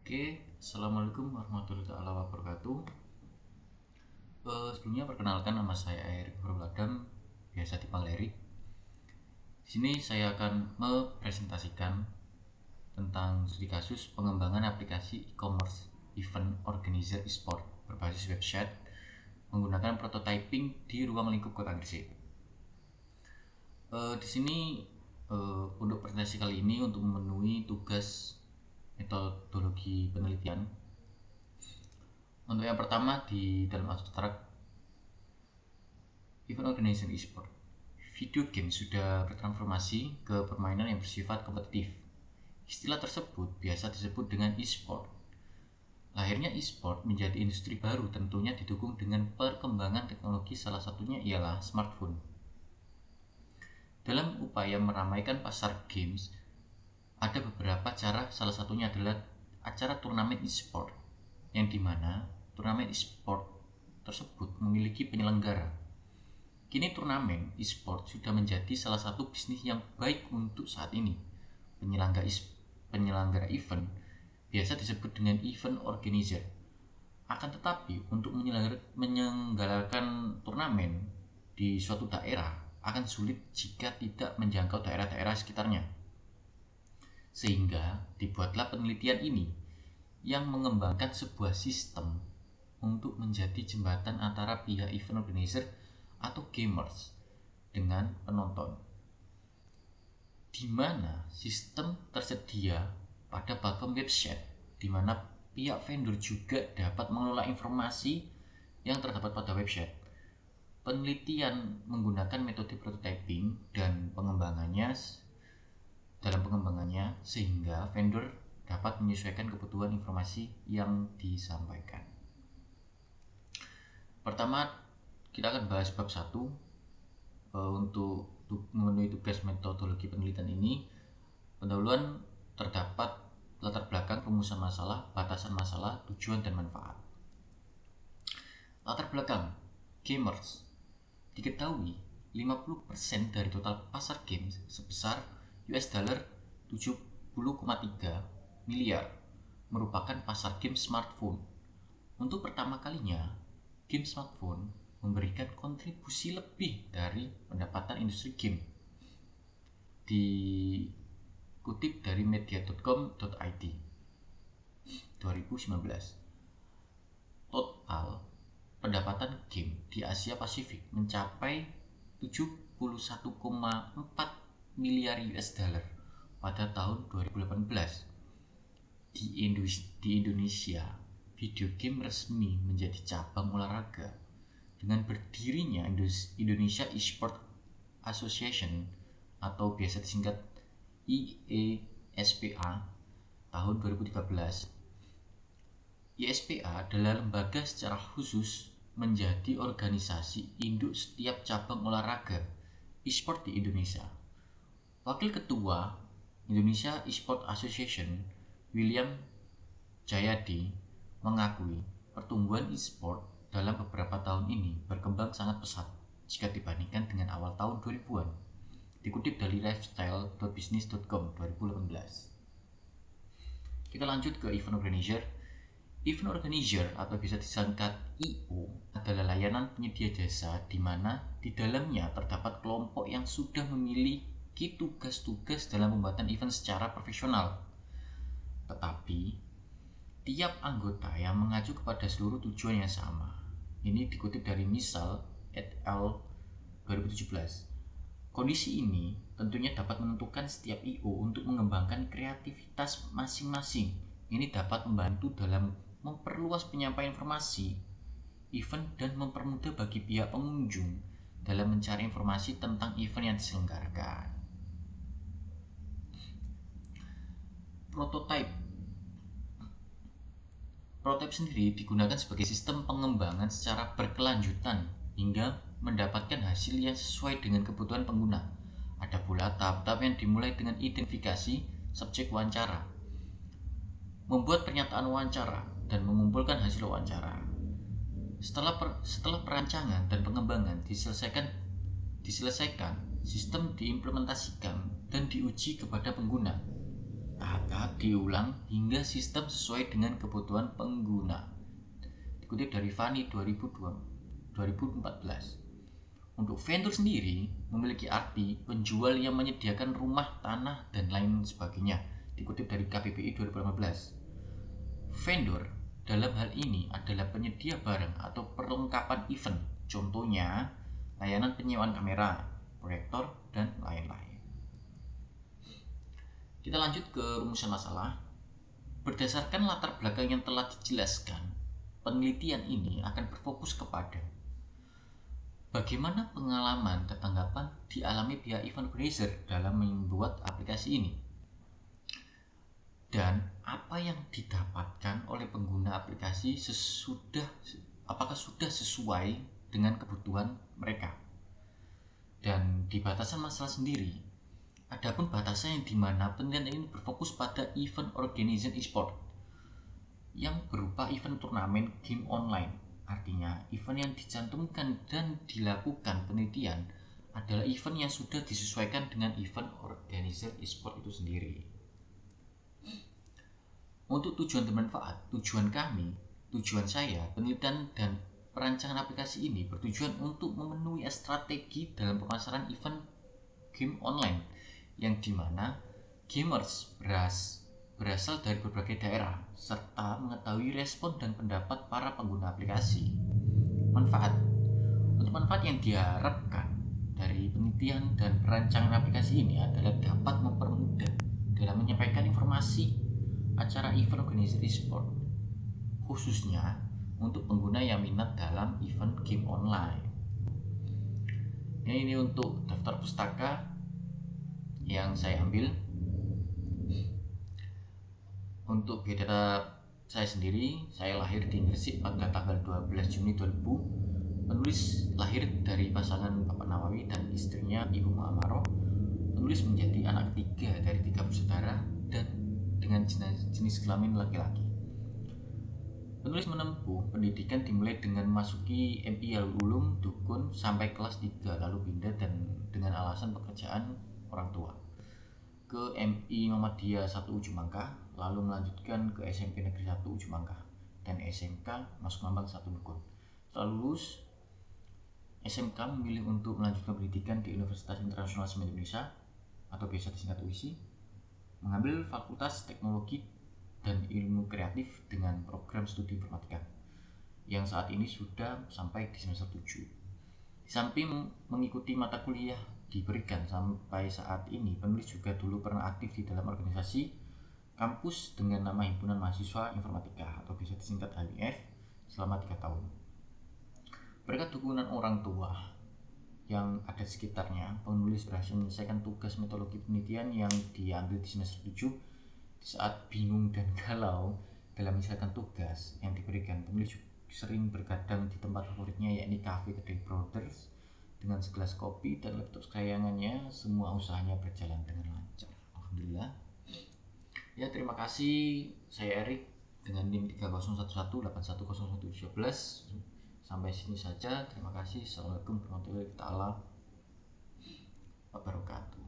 Assalamualaikum warahmatullahi wabarakatuh. Sebelumnya perkenalkan, nama saya Erik Purwladam, biasa dipanggil Erik. Di sini saya akan mempresentasikan tentang studi kasus pengembangan aplikasi e-commerce event organizer e-sport berbasis website menggunakan prototyping di ruang lingkup Kota Gresik. Di sini untuk presentasi kali ini untuk memenuhi tugas metodologi penelitian. Untuk yang pertama, di dalam abstrak event organization e-sport, video game sudah bertransformasi ke permainan yang bersifat kompetitif. Istilah tersebut biasa disebut dengan e-sport. Lahirnya e-sport menjadi industri baru tentunya didukung dengan perkembangan teknologi, salah satunya ialah smartphone. Dalam upaya meramaikan pasar games, ada beberapa cara, salah satunya adalah acara turnamen e-sport, yang dimana turnamen e-sport tersebut memiliki penyelenggara. Kini turnamen e-sport sudah menjadi salah satu bisnis yang baik untuk saat ini. Penyelenggara event biasa disebut dengan event organizer. Akan tetapi untuk menyelenggarakan turnamen di suatu daerah akan sulit jika tidak menjangkau daerah-daerah sekitarnya. Sehingga dibuatlah penelitian ini yang mengembangkan sebuah sistem untuk menjadi jembatan antara pihak event organizer atau gamers dengan penonton, di mana sistem tersedia pada platform website, di mana pihak vendor juga dapat mengelola informasi yang terdapat pada website. Penelitian menggunakan metode prototyping dan pengembangannya sehingga vendor dapat menyesuaikan kebutuhan informasi yang disampaikan. Pertama, kita akan bahas bab 1. Untuk memenuhi tugas metodologi penelitian ini, pendahuluan terdapat latar belakang, rumusan masalah, batasan masalah, tujuan dan manfaat. Latar belakang gamers. Diketahui 50% dari total pasar games sebesar $70,3 miliar merupakan pasar game smartphone. Untuk pertama kalinya, game smartphone memberikan kontribusi lebih dari pendapatan industri game. Dikutip dari media.com.id 2019, total pendapatan game di Asia Pasifik mencapai $71,4 miliar pada tahun 2018. Di Indonesia, video game resmi menjadi cabang olahraga dengan berdirinya Indonesia Esports Association atau biasa disingkat IESPA tahun 2013. IESPA adalah lembaga secara khusus menjadi organisasi induk setiap cabang olahraga e-sport di Indonesia. Wakil Ketua Indonesia Esports Association, William Jayadi, mengakui pertumbuhan e-sport dalam beberapa tahun ini berkembang sangat pesat jika dibandingkan dengan awal tahun 2000-an. Dikutip dari lifestyle.business.com 2018. Kita lanjut ke event organizer. Event organizer atau bisa disingkat I.O. adalah layanan penyedia jasa di mana di dalamnya terdapat kelompok yang sudah memiliki tugas-tugas dalam pembuatan event secara profesional. Tetapi tiap anggota yang mengacu kepada seluruh tujuan yang sama. Ini dikutip dari Misal et al. 2017. Kondisi ini tentunya dapat menentukan setiap I.O. untuk mengembangkan kreativitas masing-masing. Ini dapat membantu dalam memperluas penyampaian informasi event dan mempermudah bagi pihak pengunjung dalam mencari informasi tentang event yang diselenggarakan. Prototype sendiri digunakan sebagai sistem pengembangan secara berkelanjutan hingga mendapatkan hasil yang sesuai dengan kebutuhan pengguna. Ada pula tahap-tahap yang dimulai dengan identifikasi subjek wawancara, membuat pernyataan wawancara, dan mengumpulkan hasil wawancara. Setelah perancangan dan pengembangan diselesaikan, sistem diimplementasikan dan diuji kepada pengguna. Tahap-tahap diulang hingga sistem sesuai dengan kebutuhan pengguna. Dikutip dari Fani 2014. Untuk vendor sendiri memiliki arti penjual yang menyediakan rumah, tanah, dan lain sebagainya. Dikutip dari KBBI 2015. Vendor dalam hal ini adalah penyedia barang atau perlengkapan event. Contohnya, layanan penyewaan kamera, proyektor, dan lain-lain. Kita lanjut ke rumusan masalah. Berdasarkan latar belakang yang telah dijelaskan, penelitian ini akan berfokus kepada bagaimana pengalaman dan tanggapan dialami pihak event organizer dalam membuat aplikasi ini, dan apa yang didapatkan oleh pengguna aplikasi apakah sudah sesuai dengan kebutuhan mereka. Dan di batasan masalah sendiri, adapun batasan yang dimana penelitian ini berfokus pada event organization e-sport yang berupa event turnamen game online. Artinya, event yang dicantumkan dan dilakukan penelitian adalah event yang sudah disesuaikan dengan event organizer e-sport itu sendiri. Untuk tujuan bermanfaat, tujuan saya, penelitian dan perancangan aplikasi ini bertujuan untuk memenuhi strategi dalam pemasaran event game online, yang dimana gamers berasal dari berbagai daerah serta mengetahui respon dan pendapat para pengguna aplikasi. Untuk manfaat yang diharapkan dari penelitian dan perancangan aplikasi ini adalah dapat mempermudah dalam menyampaikan informasi acara event organizer e-sport, khususnya untuk pengguna yang minat dalam event game online. Ini untuk daftar pustaka yang saya ambil. Untuk biodata saya sendiri, saya lahir di Gresik pada tanggal 12 Juni 2000. Penulis lahir dari pasangan Bapak Nawawi dan istrinya Ibu Mu'amaroh. Penulis menjadi anak ketiga dari 3 bersaudara dan dengan jenis kelamin laki-laki. Penulis menempuh pendidikan dimulai dengan masuki MI Alul Ulum Dukun sampai kelas 3, lalu pindah dan dengan alasan pekerjaan orang tua ke MI Muhammadiyah 1 Ujung Mangkah, lalu melanjutkan ke SMP Negeri 1 Ujung Mangkah dan SMK Masuk Mambang 1 Dukun. Setelah lulus SMK memilih untuk melanjutkan pendidikan di Universitas Internasional Semen Indonesia atau biasa disingkat UISI, mengambil Fakultas Teknologi dan Ilmu Kreatif dengan program studi informatika yang saat ini sudah sampai di semester 7. Di samping mengikuti mata kuliah diberikan sampai saat ini, penulis juga dulu pernah aktif di dalam organisasi kampus dengan nama Himpunan Mahasiswa Informatika atau bisa disingkat HMIF selama 3 tahun. Berkat dukungan orang tua yang ada di sekitarnya, penulis berhasil menyelesaikan tugas metodologi penelitian yang diambil di semester 7. Di saat bingung dan galau dalam menyelesaikan tugas yang diberikan, penulis sering bergadang di tempat favoritnya, yakni Cafe Kedai Brothers. Dengan segelas kopi dan laptop kesayangannya, semua usahanya berjalan dengan lancar. Alhamdulillah. Ya, terima kasih. Saya Erik dengan NIM 3011810117. Sampai sini saja. Terima kasih. Assalamualaikum warahmatullahi wabarakatuh.